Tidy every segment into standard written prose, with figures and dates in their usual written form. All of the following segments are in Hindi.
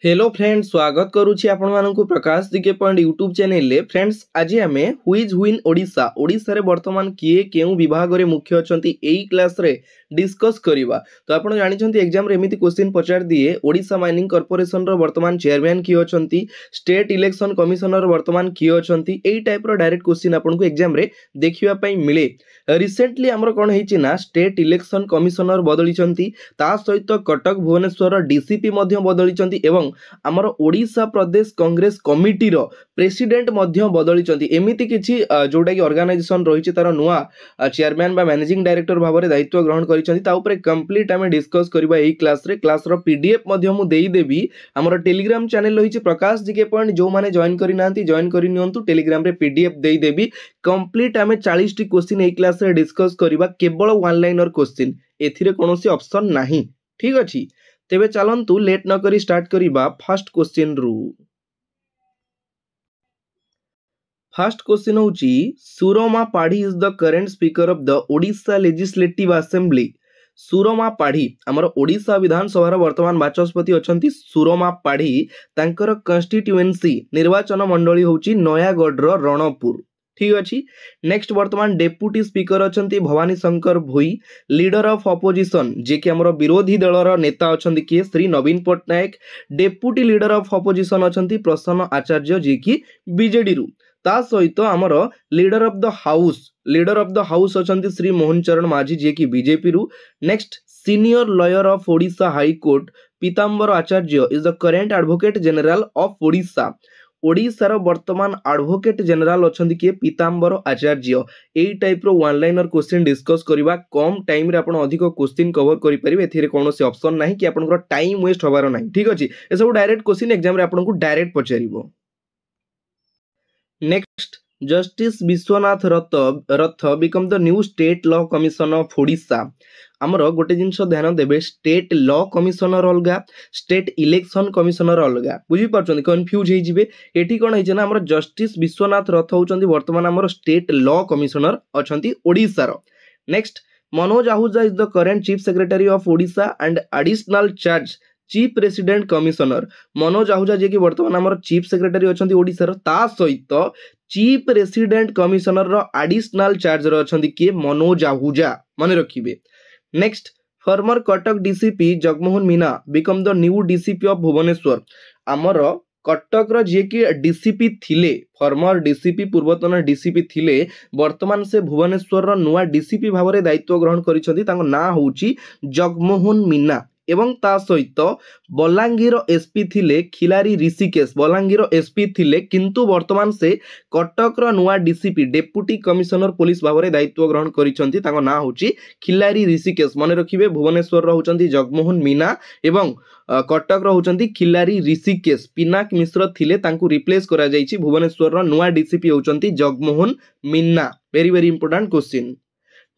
हेलो फ्रेंड्स, स्वागत करुछि आपण मानकु प्रकाश जीके पॉइंट यूट्यूब चैनल ले। फ्रेंड्स, आज आमे हुइज हुइन ओडिशा ओडिशा रे वर्तमान किए केउ विभाग रे मुख्य अछंती एई क्लास रे डिस्कस करिवा। तो आपण जानि छंती एग्जाम रे एमिति क्वेश्चन पचार दिए ओडिशा माइनिंग कॉर्पोरेशन रो वर्तमान चेयरमैन किए अछंती, स्टेट इलेक्शन कमिशनर वर्तमान किए अछंती, एई टाइप रो डायरेक्ट क्वेश्चन आपण को एग्जाम रे देखिवा पई मिले। रिसेंटली हमर कोन हेछि ना स्टेट इलेक्शन कमिशनर बदली छंती, ता सहित कटक भुवनेश्वर डीसीपी मध्ये बदली छंती एवं आमर ओडिशा प्रदेश कांग्रेस कमिटी रो प्रेसिडेंट मध्ये बदली छंती। एमिति किछि जोटा कि ऑर्गेनाइजेशन रहिछि तार नुआ चेयरमैन बा मैनेजिंग डायरेक्टर भाबरे दायित्व ग्रहण करिछंती। ता ऊपर कंप्लीट हमें डिस्कस करबा एई क्लास रे। क्लास रो पीडीएफ मध्ये मु देई देबी। हमर टेलीग्राम चैनल रहिछि प्रकाश जीके पॉइंट, जो माने जॉइन करि नांती जॉइन करि नियंतु। टेलीग्राम रे पीडीएफ देई देबी। कंप्लीट हमें 40 टी क्वेश्चन एई क्लास रे डिस्कस करबा, केवल वन लाइनर क्वेश्चन, एथिरे कोनोसी ऑप्शन नाही। ठीक अछि, तेबे चलंतु लेट न करी स्टार्ट करिबा फर्स्ट क्वेश्चन रु। फर्स्ट क्वेश्चन होची Surama Padhy is the current speaker of the Odisha legislative assembly. Surama Padhy हमर ओडिशा विधानसभा वर्तमान बाचस्पति अछंती सुरमा पाढ़ी। तांकर कॉन्स्टिट्यूएंसी निर्वाचन मंडली होची नयागढ़ रो रणपुर। ठीक अछि। नेक्स्ट वर्तमान डेप्यूटी स्पीकर अछंती Bhavani Shankar Bhoi. Leader of opposition जे कि हमर विरोधी दलर नेता अछंती कि Shri Naveen Patnaik. Deputy leader of opposition अछंती प्रसन्न आचार्य जे कि बीजेडी रु। ता सहित हमर लीडर ऑफ द हाउस अछंती श्री मोहन चरण माझी जे कि बीजेपी रु। Next senior lawyer of Odisha high court Pitambar Acharya is the current advocate general of Odisha. ओडिशार वर्तमान एडवोकेट जनरल अछंती कि पीतांबर आचार्य। एई टाइप रो वन लाइनर क्वेश्चन डिस्कस करबा। कम टाइम रे आपण अधिक क्वेश्चन कवर करि परिबे। एथिरे कोनोसी ऑप्शन नाही कि आपनकर टाइम वेस्ट होबार नाही। ठीक अछि, ए सब डायरेक्ट क्वेश्चन एग्जाम रे आपन को direct पचारिबो। Next, justice Vishwanath Rath become the new state law commission of Odisha. आमर गोटे जिनस ध्यान देबे, स्टेट लॉ कमिशनर अलगा, स्टेट इलेक्शन कमिशनर अलगा। बुझी पारछन, कंफ्यूज हे जिवे। एठी कोन हे ना, हमर जस्टिस विश्वनाथ रथ होचंदी वर्तमान हमर स्टेट लॉ कमिशनर अछंती ओडिशा रो। Next, Manoj Ahuja is the current chief secretary of Odisha and additional charge chief president commissioner. Manoj Ahuja जे कि वर्तमान हमर चीफ सेक्रेटरी अछंती ओडिशा रो, ता सहित चीफ रेसिडेंट कमिशनर रो एडिशनल चार्ज रो अछंती कि मनोज आहूजा, माने रखिबे। Next, former Cuttack DCP Jagmohan Meena become the new DCP of Bhubaneswar. आमर कटक रो जे कि डीसीपी थिले, फॉर्मर डीसीपी पूर्वतन डीसीपी थिले, वर्तमान से भुवनेश्वर रो नुआ डीसीपी भाबरे दायित्व ग्रहण करिसंती। तांको ना होची जगमोहन मीना। एवं ता सहित बलांगीर एसपी थिले खिलारी ऋषिकेश। बलांगीर एसपी थिले किंतु वर्तमान से कटक रो नुआ डीसीपी डेप्यूटी कमिशनर पुलिस भाबरे दायित्व ग्रहण करिसंती। तांको ना होची खिलारी ऋषिकेश, माने रखिबे। भुवनेश्वर रो होचंती जगमोहन मीना एवं कटक रो होचंती खिलारी ऋषिकेश। पिनाक मिश्र थिले, तांको रिप्लेस करा जायछि। भुवनेश्वर रो नुआ डीसीपी होचंती Jagmohan Meena. Very very important question.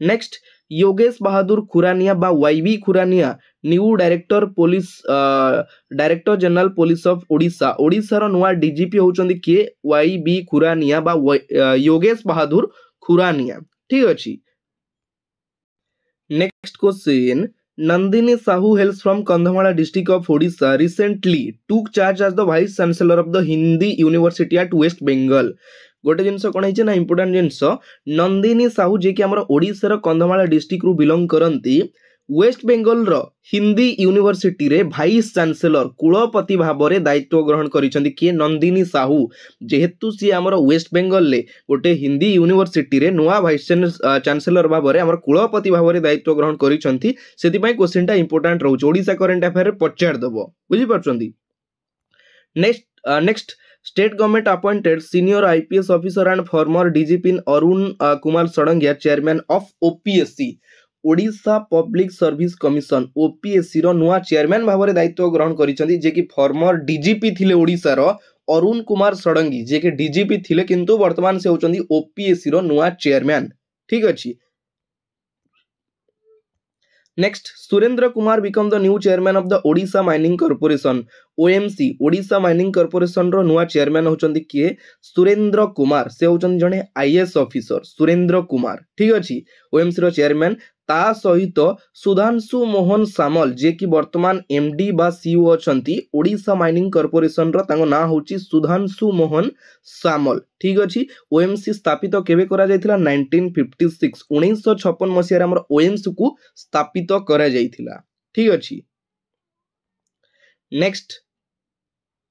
Next, Yogesh Bahadur Khurania बा YB Khurania new director police director general police of Odisha. Odisha रो नुआ डीजीपी होचंदी के वाईबी खुरानिया बा योगेश बहादुर खुरानिया। ठीक अछि। Next question, Nandini Sahu hails from Kandhamala district of Odisha recently took charge as the vice chancellor of the Hindi university at West Bengal. गोटे जिनस कौन है ना इंपोर्टेंट जिनस, नंदिनी साहू जे कि हमर ओडिशा कंधमाला डिस्ट्रिक्ट रु बिलोंग करंती, वेस्ट बेंगल रो हिंदी यूनिवर्सिटी रे भाइस चांसलर कुलपति भाबरे दायित्व ग्रहण करिसंती कि नंदिनी साहू। जेहेतु सी हमर वेस्ट बेंगल ले गोटे हिंदी यूनिवर्सिटी रे नुआ भाइस चांसलर भाबरे हमर कुलपति भाबरे दायित्व ग्रहण करिसंती। सेति पई क्वेश्चनटा इंपोर्टेंट रहउछ, ओडिशा करंट अफेयर पचार दबो। बुझी परछंती। Next, state government appointed senior IPS officer and former DGP Arun Kumar Sadangia chairman of OPSC. Odisha public service commission OPSC रो नुआ चेयरमैन भाबरे दायित्व ग्रहण करिसंती, जे कि फॉर्मर डीजीपी थिले ओडिशा रो अरुण कुमार सडंगी, जे कि डीजीपी थिले किंतु वर्तमान से होचंदी ओपीएससी रो नुआ चेयरमैन। ठीक अछि। Next, Surendra Kumar become the new chairman of the Odisha mining corporation OMC. Odisha mining corporation रो नुआ चेयरमैन होचंदी किए सुरेंद्र कुमार। से होचंदी जने आईएएस ऑफिसर सुरेंद्र कुमार। ठीक अछि। ओएमसी रो चेयरमैन। ता सहित सुधांशु मोहन सामल जे कि वर्तमान एमडी बा सीईओ अछंती ओडिशा माइनिंग कॉर्पोरेशन रो तांको ना होची सुधांशु मोहन सामल। ठीक अछि। ओएमसी स्थापित केबे करा जायतिला 1956 1956 मसिया रे हमर ओएमसी को स्थापित करा जायतिला। ठीक अछि। Next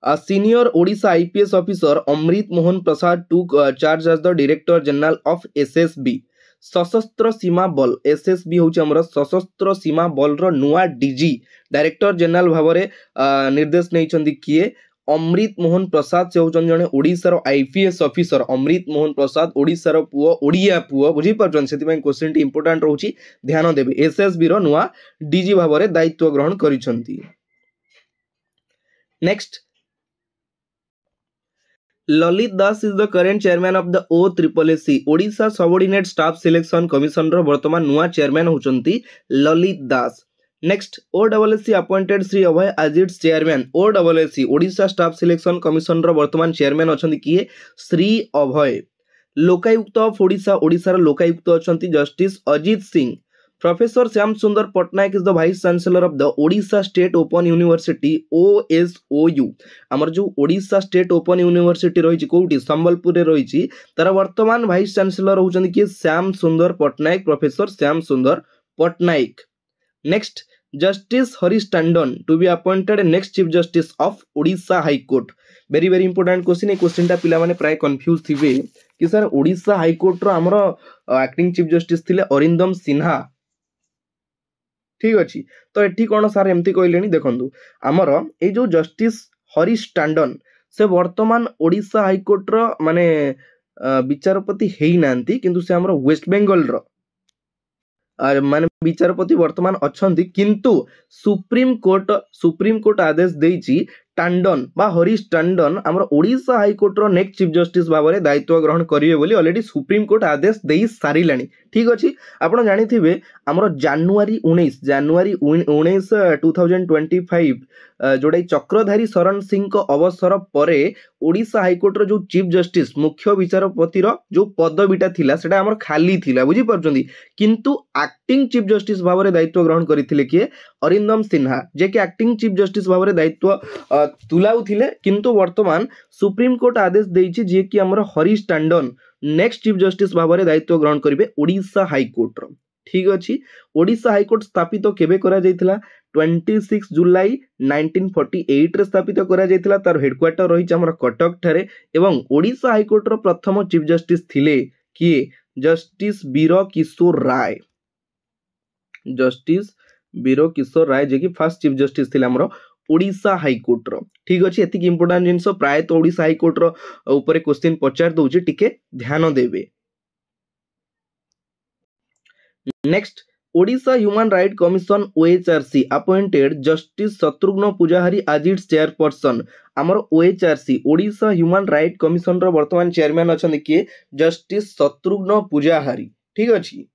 senior Odisha IPS officer Amrit Mohan Prasad took charge as the director general of SSB Sashastra Seema बल एसएसबी होची हमर सशस्त्र सीमा बल रो नुआ डीजी डायरेक्टर जनरल भावरे निर्देश नैचंदी किए अमृत मोहन प्रसाद से होचन जने ओडिसा रो आईपीएस ऑफिसर अमृत मोहन प्रसाद ओडिसा रो पुओ ओडिया पुओ बुझी परछन सेति पय क्वेश्चन टी इंपोर्टेंट रहउची ध्यान देबे एसएसबी रो नुआ डीजी भावरे दायित्व ग्रहण करिसंती। Next Lalit Das is the current chairman of the OSSC Odisha subordinate staff selection commission रो वर्तमान नुआ चेयरमैन होचंती Lalit Das. Next OSSC appointed Shri Abhay as its chairman OSSC Odisha staff selection commission रो वर्तमान चेयरमैन अछंती किए श्री अभय। लोकायुक्त ऑफ ओडिशा ओडिसा रो लोकायुक्त अछंती justice Ajit Singh. Professor Shyam Sundar Patnaik is the vice chancellor of the Odisha state open university OSOU हमर जो ओडिशा स्टेट ओपन यूनिवर्सिटी रही कोउटी संबलपुर रे रही तार वर्तमान वाइस चांसलर होचंदी कि Shyam Sundar Patnaik professor Shyam Sundar Patnaik. Next justice Harish Tandon to be appointed next chief justice of Odisha high court very very important question ए क्वेश्चन टा पिला माने प्राय कंफ्यूज थिबे कि सर ओडिशा हाई कोर्ट रो हमर एक्टिंग चीफ जस्टिस थिले अरिंदम सिन्हा। ठीक अच्छी तो ये कौन सार एमती कहले देखु आमर ये जो जस्टिस हरीश टंडन से वर्तमान ओडिशा हाईकोर्ट रो माने विचारपति हेई नांती किंतु से हमर वेस्ट बेंगल रो माने विचारपति वर्तमान अछंती किंतु सुप्रीम कोर्ट आदेश देइची टंडन बा हरीश टंडन हमर ओडिशा हाईकोर्ट रो नेक्स्ट चीफ जस्टिस भाबरे दायित्व ग्रहण करिवे बोली ऑलरेडी सुप्रीम कोर्ट आदेश देई सारिलानी। ठीक अछि आपण जानिथिबे हमर जनवरी 19 2025 जोडै चक्रधारी शरण सिंह को अवसर परे ओडिशा हाईकोर्ट रो जो चीफ जस्टिस मुख्य विचारपति रो जो पदवीटा थिला सेटा हमर खाली थिला बुझी परछंदी किंतु एक्टिंग चीफ जस्टिस भाबरे दायित्व ग्रहण करिथिले कि अरिंदम सिन्हा जे कि एक्टिंग चीफ जस्टिस भाबरे दायित्व तुलाउ थिले किंतु वर्तमान सुप्रीम कोर्ट आदेश देइछि जे कि हमर Harish Tandon next chief justice भाबरे दायित्व ग्रहण करिवे ओडिशा हाईकोर्ट रो। ठीक अछि ओडिशा हाईकोर्ट स्थापित केबे करा जायतिला 26 जुलाई 1948 रे स्थापित करा जायतिला तार हेडक्वार्टर रही हमर कटक ठारे एवं ओडिशा हाईकोर्ट रो प्रथम चीफ जस्टिस थिले कि जस्टिस वीर किशोर राय जे कि फर्स्ट चीफ जस्टिस थिले हमर ओडिशा हाईकोर्ट रो। ठीक अछि एतिक इंपोर्टेंट जिंस प्राय तो ओडिशा हाईकोर्ट रो ऊपर क्वेश्चन पचार दउछि टिके ध्यान देबे। Next Odisha human right commission OHRC appointed justice Shatrughna Pujahari as its chairperson हमर OHRC Odisha human right commission रो वर्तमान चेयरमैन अछन कि जस्टिस शत्रुघ्न पूजाहारी। ठीक अछि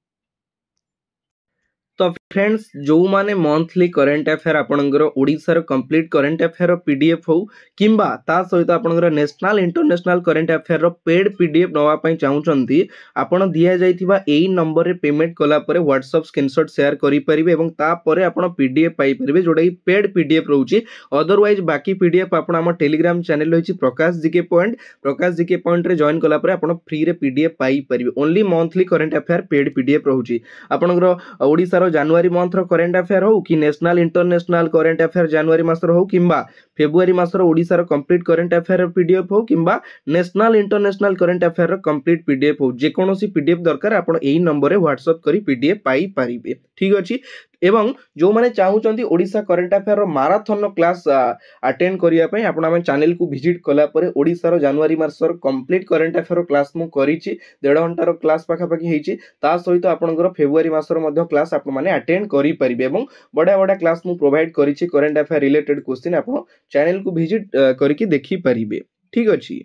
तो फ्रेंड्स जो माने मंथली करंट अफेयर आपनकर ओडिसा रो कंप्लीट करंट अफेयर रो पीडीएफ हो किंबा ता सहित आपनकर नेशनल इंटरनेशनल करंट अफेयर रो पेड पीडीएफ नवा पई चाहुचंती आपण दिया जाइथिबा एई नंबर रे पेमेंट कला परे व्हाट्सएप स्क्रीनशॉट शेयर करि परिबे एवं ता परे आपण पीडीएफ पाई परिबे जोडा पेड पीडीएफ रहउची अदरवाइज बाकी पीडीएफ आपण हम टेलीग्राम चैनल रहिची प्रकाश जीके पॉइंट रे जॉइन कला परे आपण फ्री रे पीडीएफ पाई परिबे only monthly current affair paid PDF रहउची आपनकर ओडिसा जनवरी मंथ रो करंट अफेयर हो कि नेशनल इंटरनेशनल करंट अफेयर जनवरी मास रो हो किंबा फेब्रुआरी मास रो ओडिसा रो कंप्लीट करंट अफेयर पीडीएफ हो किंबा नेशनल इंटरनेशनल करंट अफेयर रो कंप्लीट पीडीएफ हो जे कोनोसी पीडीएफ दरकार आपण एई नंबर रे व्हाट्सएप करी पीडीएफ पाई परिबे। ठीक अछि एवं जो माने चाहुचंती ओडिसा करंट अफेयर रो मैराथन क्लास अटेंड करिया पई आपण हम चैनल को विजिट कला परे ओडिसा रो जनवरी मास रो कंप्लीट करंट अफेयर रो क्लास मु करिछि 1.5 घंटा रो क्लास पाखा पाखी हेछि ता सहित आपनकर फेब्रुआरी मास रो मध्ये क्लास आपण माने अटेंड करि परिबे एवं बडा बडा क्लास मु प्रोवाइड करिछि करंट अफेयर रिलेटेड क्वेश्चन आपण चैनल को विजिट करके देखि परिबे। ठीक अछि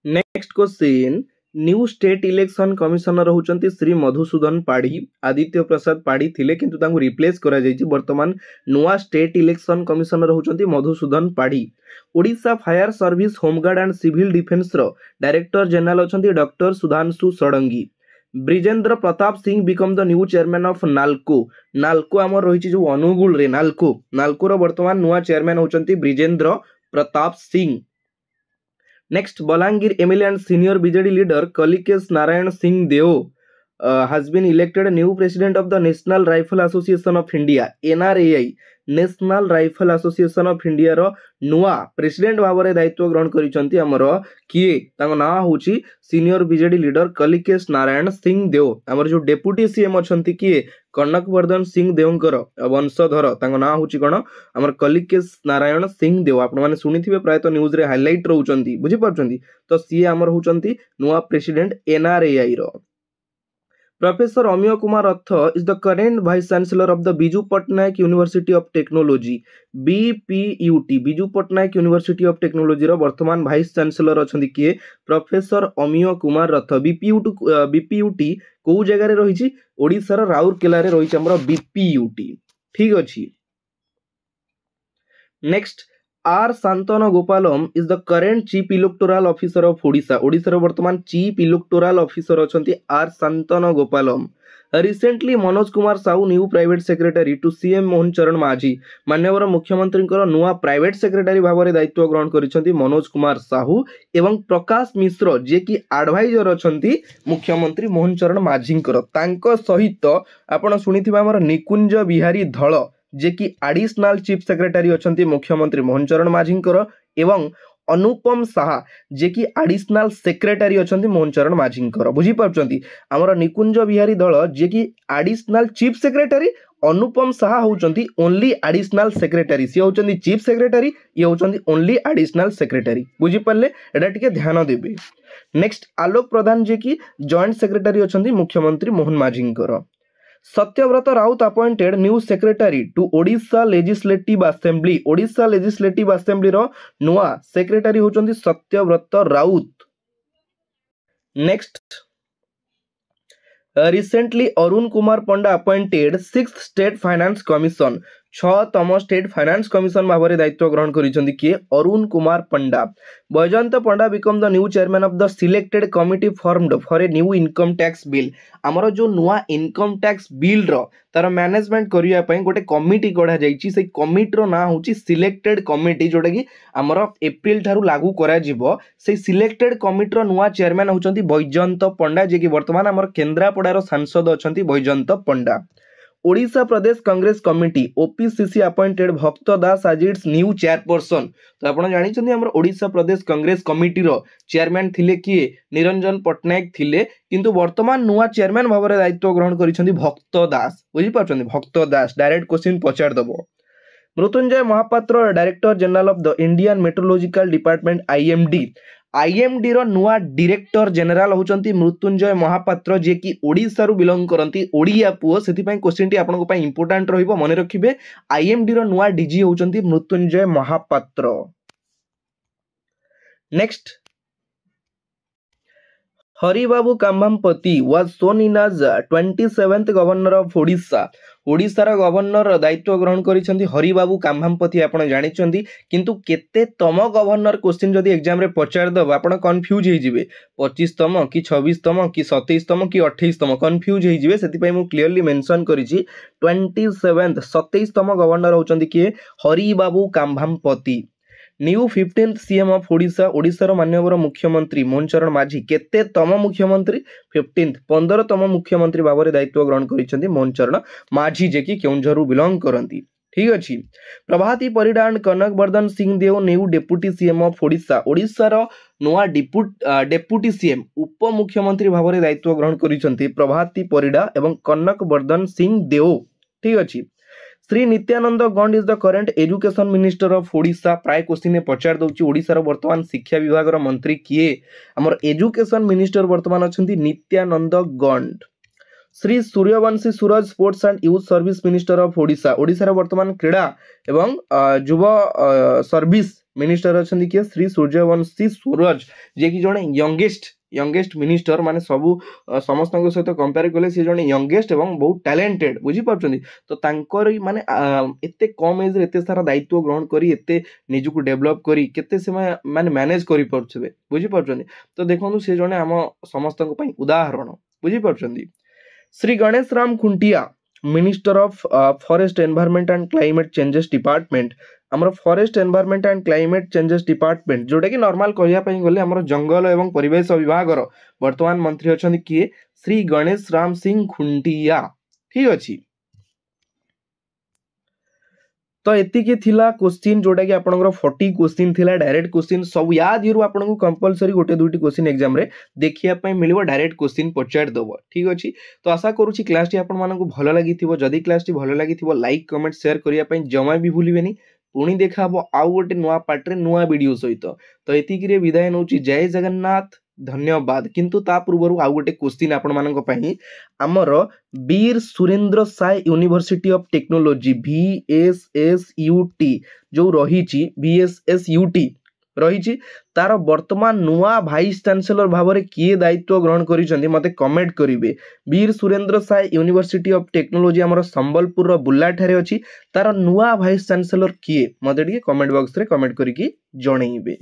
next question new state election commissioner होचंती श्री मधुसूदन पाढ़ी आदित्य प्रसाद पाढ़ी थिले किंतु तांको रिप्लेस करा जायछि वर्तमान नुआ स्टेट इलेक्शन कमिशनर होचंती Madhusudan Padhi. Odisha fire service home guard and civil defence रो डायरेक्टर जनरल होचंती doctor Sudhanshu Shadangi. Brijendra Pratap Singh become the new chairman of NALCO NALCO आम रही जो अनुगुल रे नाल्को रो वर्तमान नुआ चेयरमैन होचंती Brijendra Pratap Singh. Next Balangir MLA and senior BJD leader Kalikesh Narayan Singh Deo has been elected new president of the National Rifle Association of India NRAI national rifle association of India रो नुआ प्रेसिडेंट भाव में दायित्व ग्रहण करिसंती हमर किए तांको नाम होची senior BJD leader Kalikesh Narayan Singh Deo. हमर जो डेप्यूटी सीएम अछंती किए कनकवर्धन सिंह देवंकर वंशधर तांको नाम होची कोन हमर कलिकेश नारायण सिंह देव। आपण माने सुनिथिबे प्राय तो न्यूज रे हाइलाइट रहउचंती बुझी पारचंती तो सीए हमर होचंती नुआ प्रेसिडेंट एनआरएआई रो। Professor Amiya Kumar Rath is the current vice chancellor of the Biju Patnaik university of technology BPUT Biju Patnaik university of technology रो वर्तमान वाइस चांसलर अछंती किए प्रोफेसर अमिय कुमार रथ। बीपीयूटी को जगह रे रहिछि ओडिसा रो राउरकेला रे रहिछि हमर बीपीयूटी ठीक अछि। Next R Shantanu Gopalam is the current chief electoral officer of Odisha Odisha रो वर्तमान चीफ इलेक्टोरल ऑफिसर अछंती R Shantanu Gopalam. Recently Manoj Kumar Sahu new private secretary to CM Mohan Charan Majhi माननीय मुख्यमंत्री नुआ प्राइवेट सेक्रेटरी भाव में दायित्व ग्रहण करिसेंती मनोज कुमार साहू एवं प्रकाश मिश्र जे कि एडवाइजर अछंती मुख्यमंत्री मोहन चरण माझी तांको सहित आपण सुनिथिबा हमर निकुंज बिहारी धळ जे कि एडिशनल चीफ सेक्रेटरी अछंती मुख्यमंत्री मोहन चरण माझी एवं अनुपम साहा जे कि एडिशनल सेक्रेटरी अछंती मोहन चरण माझी बुझी पारछंती हमर निकुंज बिहारी दल जे कि एडिशनल चीफ सेक्रेटरी अनुपम साहा होचंती ओनली एडिशनल सेक्रेटरी सी होचंती चीफ सेक्रेटरी ये होचंती ओनली एडिशनल सेक्रेटरी बुझी पारले एटा टिके ध्यान देबे। नेक्स्ट आलोक प्रधान जे कि जॉइंट सेक्रेटरी अछंती मुख्यमंत्री Mohan Majhi Satyabrata Raut appointed new secretary to Odisha legislative assembly Odisha legislative assembly रो नुआ सेक्रेटरी होचंती Satyabrata Raut. Next recently Arun Kumar Panda appointed 6th state finance commission 6तम स्टेट फाइनेंस कमिशन भाव में दायित्व ग्रहण करिसेंती किए Arun Kumar Panda. Baijayant Panda become the new chairman of the selected committee formed for a new income tax bill हमर जो नुआ इनकम टैक्स बिल रो तार मैनेजमेंट करिया पई गोटे कमिटी गढ़ा जाईची से कमिटी रो ना होची सिलेक्टेड कमिटी जोटा कि हमर एप्रिल ठारू लागू करा जिवो से सिलेक्टेड कमिटी रो नुआ चेयरमैन होचंती बैजयंत पंडा जे कि वर्तमान हमर केंद्रापड़ार सांसद अछंती बैजयंत पंडा। ओडिशा प्रदेश कांग्रेस कमिटी ओपीसीसी अपॉइंटेड भक्त दास आज इट्स न्यू चेयरपर्सन तो आपण जानि छथि हमर ओडिशा प्रदेश कांग्रेस कमिटी रो चेयरमैन थिले किए निरंजन पटनायक थिले किंतु वर्तमान नुआ चेयरमैन भाव में दायित्व ग्रहण करिसंती भक्त दास बुझी पाछंती भक्त दास डायरेक्ट क्वेश्चन पचार दबो। Mrutyunjay Mohapatra director general of the Indian meteorological department IMD रो नुआ डायरेक्टर जनरल होचंती मृत्युंजय महापात्र जे कि ओडिसा रु बिलोंग करंती ओडिया पुओ सेति पई क्वेश्चन टी आपन को पई इंपोर्टेंट रहिबो मने रखिबे आईएमडी रो नुआ डीजी होचंती Mrutyunjay Mohapatra. Next Haribabu Kambhampati was sworn in as 27th governor of Odisha ओडिशार गवर्नर दायित्व ग्रहण करिसेंती हरिबाबू काम्भामपति आपण जानिचंती किंतु केते तम गवर्नर क्वेश्चन जदी एग्जाम रे पचार दब आपण कंफ्यूज हे जिवे 25तम कि 26तम कि 27तम कि 28तम कंफ्यूज हे जिवे सेति पई मु क्लियरली मेंशन करिछि 27th 27तम गवर्नर होचंती कि Haribabu Kambhampati. New 15th CM of Odisha ओडिशार माननीय मुख्यमंत्री मोहन चरण माझी केते तम मुख्यमंत्री 15th 15तम मुख्यमंत्री भाव में दायित्व ग्रहण करिसेंती मोहन चरण माझी जे कि केउंझर बिलोंग करंती ठीक अछि। Pravati Parida and Kanakvardhan Singh Deo new deputy CM of Odisha ओडिशार नुआ डेप्यूटी सीएम उप मुख्यमंत्री भाव में दायित्व ग्रहण करिसेंती प्रभाती परिडा एवं कनकवर्धन सिंह देव ठीक अछि। Shri Nityananda Gond is the current education minister of Odisha प्राय क्वेश्चन ने पचार दउची ओडिशार वर्तमान शिक्षा विभाग रो मंत्री किए हमर एजुकेशन मिनिस्टर वर्तमान अछंती Nityananda Gond. Shri Suryavanshi Suraj sports and youth service minister of Odisha ओडिशार वर्तमान क्रीड़ा एवं युवा सर्विस मिनिस्टर अछंती किए श्री सूर्यवंशी सूरज जे कि जने यंगेस्ट मिनिस्टर माने सबु समस्त सहित कंपेयर कले से जने यंगेस्ट एवं बहुत टैलेंटेड बुझी पारछंती तो तांकर माने एते कम एज रे एते सारा दायित्व ग्रहण करी एते निजु को डेवलप करी केते से माने मैनेज करी परछबे बुझी पारछंती तो देखंतु से जने हम समस्त को पई उदाहरण बुझी पारछंदी। Shri Ganesh Ram Khuntia minister of forest environment and climate changes department हमर forest environment and climate changes department जोटा कि नॉर्मल कहिया पई गले हमर जंगल एवं परिवेश विभाग रो वर्तमान मंत्री अछंदी किए श्री गणेश राम सिंह खुंटिया ठीक अछि। तो एतिके थिला क्वेश्चन जोटा कि आपनकर 40 क्वेश्चन थिला डायरेक्ट क्वेश्चन सब याद हिरु आपनको कंपलसरी गोटे दुटी क्वेश्चन एग्जाम रे देखिया पई मिलिबो डायरेक्ट क्वेश्चन पचार दबो ठीक अछि। तो आशा करूची क्लास टी आपन मानको भलो लागिथिबो जदी क्लास टी भलो लागिथिबो लाइक कमेंट शेयर करिया पई जमा भी भूलिबेनी पुणी देखा हबो आउ गोटे नुआ पार्ट रे नुआ वीडियो सहित। तो एतिकी रे विदाय नउची जय जगन्नाथ धन्यवाद। किंतु ता पूर्व आउ गोटे क्वेश्चन आपण मानको पई हमर Veer Surendra Sai university of technology VSSUT जो रही VSSUT रही तार वर्तमान नुआ भाइस चांसलर भाव किए दायित्व ग्रहण करिसेंती मते कमेंट करिवे। Veer Surendra Sai university of technology हमर संबलपुर रो बुल्ला ठारे अछि तार नुआ भाइस चांसलर किए मते कमेंट बॉक्स रे कमेंट करिकी जणैबे।